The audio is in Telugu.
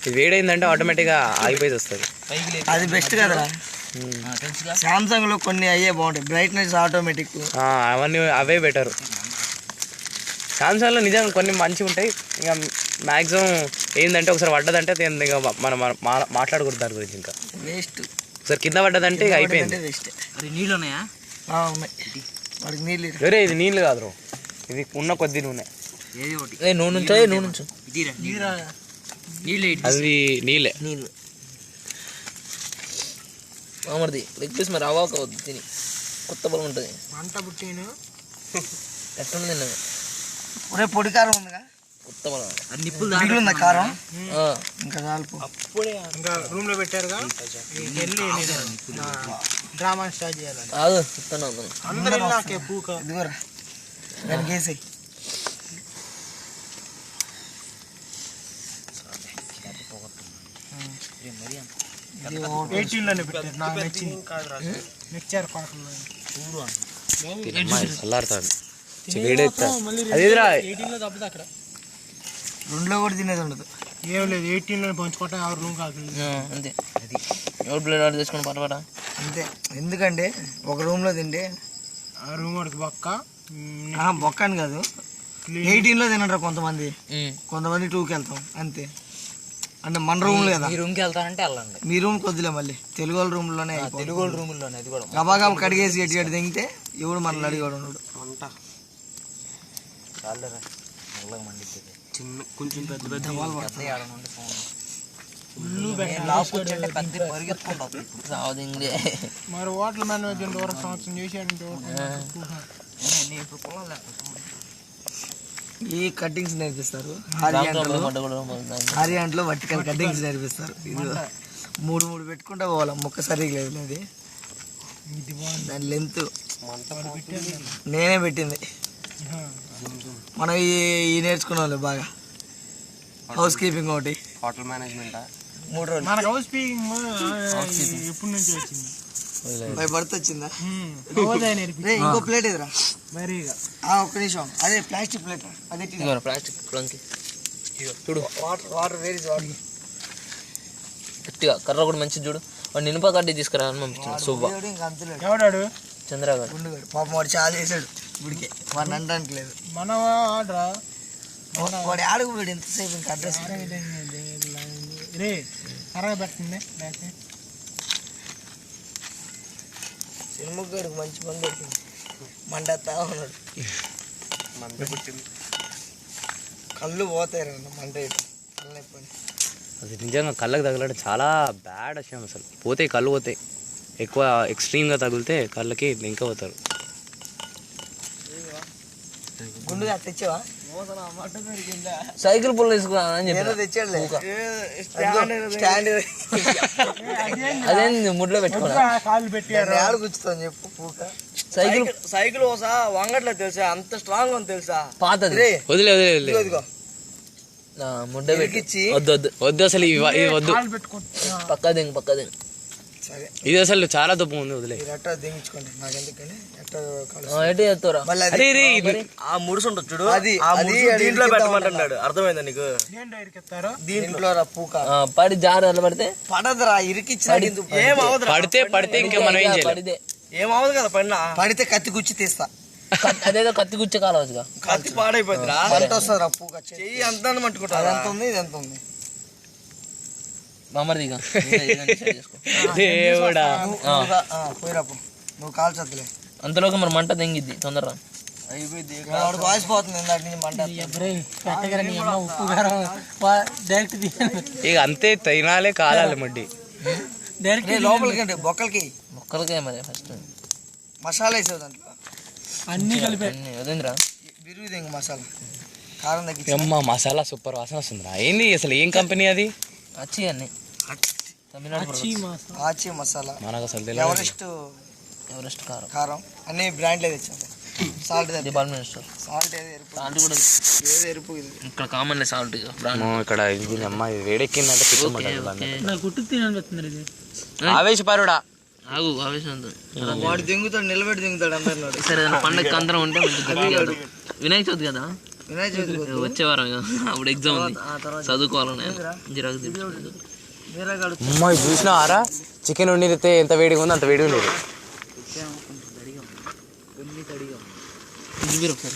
ఇది వేడైందంటే ఆటోమేటిక్గా ఆగిపోయి వస్తుంది. అది బెస్ట్ కదా. సామ్సంగ్ లో కొన్ని అయ్యే బాగుంటాయి, బ్రైట్నెస్ ఆటోమేటిక్, అవన్నీ అవే బెటర్. సామ్సంగ్లో నిజంగా కొన్ని మంచిగా ఉంటాయి. ఇంకా మ్యాక్సిమం ఏంటంటే ఒకసారి పడ్డదంటే ఇంకా మనం మాట్లాడకూడదు దాని గురించి. ఇంకా వేస్ట్. ఒకసారి కింద పడ్డదంటే ఇక అయిపోయింది. నీళ్ళు ఉన్నాయా? వాడికి నీళ్ళు. వేరే ఇది నీళ్ళు కాదు, ఇది ఉన్న కొద్ది నూనె. అది నీళ్ళే. నీళ్ళు మామూలుది లెగ్ పీస్ మరి అవాక వద్దు తిని, కొత్త బలం ఉంటుంది. వంట పుట్టిను ఎట్లుంది తిన్నది. ఒరే పొడి కారం ఉందిగా, కొత్త బలం. నిప్పులు ఉందా కారం? ఇంకా చాలు. అప్పుడే ఇంకా రూమ్ లో పెట్టారుగా, డ్రామా స్టార్ట్ చేయాలి. కాదు అందరూ నాకే పూక ఇదిగోరా దానికి వేసేయి. రెండులో కూడా తినేది ఉండదు, ఏం లేదు. 18 లో పంచుకోవటం ఎవరు రూమ్ కాదు అంతే. అది ఎవరు ప్లేట్ ఆర్డర్ చేసుకుని పటపట అంతే. ఎందుకంటే ఒక రూమ్ లో తింటే ఆ రూమ్ వాడికి బొక్క అని కాదు, 18 లో తినంటారు కొంతమంది, కొంతమంది 2కి వెళ్తాం అంతే. అంటే మన రూమ్ లో కదా, మీ రూమ్కి వెళ్తానంటే వెళ్ళండి. మీ రూమ్కి వద్దులే, మళ్ళీ తెలుగు వాళ్ళ రూమ్ లోనే, తెలుగు వాళ్ళ రూమ్ లోనే. అది కూడా గబాగా కడిగేసి ఎటు దిగితే ఎవడు మనల్ని అడిగాడు ఉన్నాడు. కొంచెం పెద్ద పెద్ద మరి హోటల్ మేనేజ్మెంట్ సంవత్సరం చేసాడంటే ఈ కటింగ్స్ నేర్పిస్తారు. ఆరియాంట్లో వర్టికల్ కటింగ్స్ నేర్పిస్తారు. ఇది 3 పెట్టుకుంటా పోవాలి, మొక్క సరిగ్గా లేదు. అది దాని లెంత్ నేనే పెట్టింది. మనం ఈ నేర్చుకున్న వాళ్ళు బాగా హౌస్ కీపింగ్ ఒకటి, హోటల్ మేనేజ్మెంట్ 3 రోజులు. హౌస్ కీపింగ్ ఎప్పటి నుంచి వచ్చింది? భయపడుతూ వచ్చిందా? ఇంకో ప్లేట్ ఎదురా ఒక్క నిమిషం. అదే ప్లాస్టిక్ ప్లేట్, అదే ప్లాస్టిక్ చూడు. వాటర్ వేరే వాటర్ గట్టిగా కర్ర కూడా మంచిది చూడు. వాడు నినుప కడ్డీ తీసుకురా అని పంపించాడు. సూపర్. ఎవడాడు? చంద్రగాడు. పాపం వాడు చాలా చేశాడు ఇప్పటికే, వాడిని అనడానికి లేదు. మన వాడు ఆడుకు పోయాడు ఎంతసేపు. ఇంకా అడ్రస్ రే కర్రగా పెట్టండి. సినిమాగాడికి మంచి మంది పెట్టింది, మండతా ఉన్నాడు. మంట పుట్టింది, కళ్ళు పోతాయి రండి మంట. అది నిజంగా కళ్ళకు తగలడం చాలా బ్యాడ్ విషయం. అసలు పోతాయి, కళ్ళు పోతాయి. ఎక్కువ ఎక్స్ట్రీమ్గా తగిలితే కళ్ళకి ఇంకా పోతారు. గుండుగా తెచ్చావా? సైకిల్ పుల్ల తీసుకురా తెచ్చాడు. అదే ముడ్లో పెట్టుకోవాలి కూర్చుతాను చెప్పు. పూక సైకిల్ ఓసా వంగట్లే తెలుసా, అంత స్ట్రాంగ్ అని తెలుసా. పాతది వదిలే ముడ్డ పెట్టించి వద్దు అసలు వద్దు. పక్కది ఇది అసలు చాలా తప్పు ఉంది. వదిలే దించుకోండి, నాకు ఎందుకని ముడుసుంటూ అది దీంట్లో పెట్టమంటున్నాడు. అర్థమైందా నీకు? దీంట్లో పడి జారు పడితే పడదురా, ఇరికిచ్చి పడితే ఇంకా మనం ఏం చేయాలి? ఏమవదు కదా, పడితే కత్తి గుచ్చి తీస్తా. అదేదో కత్తి గుచ్చి కాలవచ్చుగా, కత్తి పాడైపోతుంది. అంత వస్తుంది రా పూక, చెయ్యి అంత పట్టుకుంటా. ఎంత ఉంది, ఇది ఎంత ఉంది మామరిదిగా? పోయిరా నువ్వు కాల్చొద్దులే. అంతలోకి మరి మంట తెంగిద్ది తొందరగా. ఇక అంతే, తినాలే కాలాలి మడ్డి లోపలికి. బొక్కలకి మరి ఫస్ట్ మసాలా వేసావు దాంట్లో అన్ని కలిపి వదిందిరా. బిరుగు మసాలా కారం తగ్గి మసాలా సూపర్ వాసన వస్తుందిరా. ఏంది అసలు, ఏం కంపెనీ అది? అచ్చి అన్ని ఆచి మసాలా, మనకు అసలు ఎవరెస్ట్ కారం అన్ని బ్రాండ్లే తెచ్చాను. Salt department store. Salt salt కూడా ఎరుపు ఇక్కడ కామన్ సాల్ట్ ఇక్కడ. వేడెక్కిందంటే ఆవేశపరుడా. వాడు దింగుతాడు, నిలబెట్టి దింగుతాడు అందరు. సరే పండగ అందరం ఉంటే వినాయక చవితి కదా, వినాయక చవితికి వద్దు. వచ్చే వారం ఇక. అప్పుడు ఎగ్జామ్ ఉంది, ఆ తర్వాత చదువుకోవాలని జిరాక్స్ వేరే కాడు అమ్మాయి చూసినా ఆరా చికెన్ వండితే ఎంత వేడిగా ఉందో అంత వేడిగా ఉండేది. ఇది ఒకసారి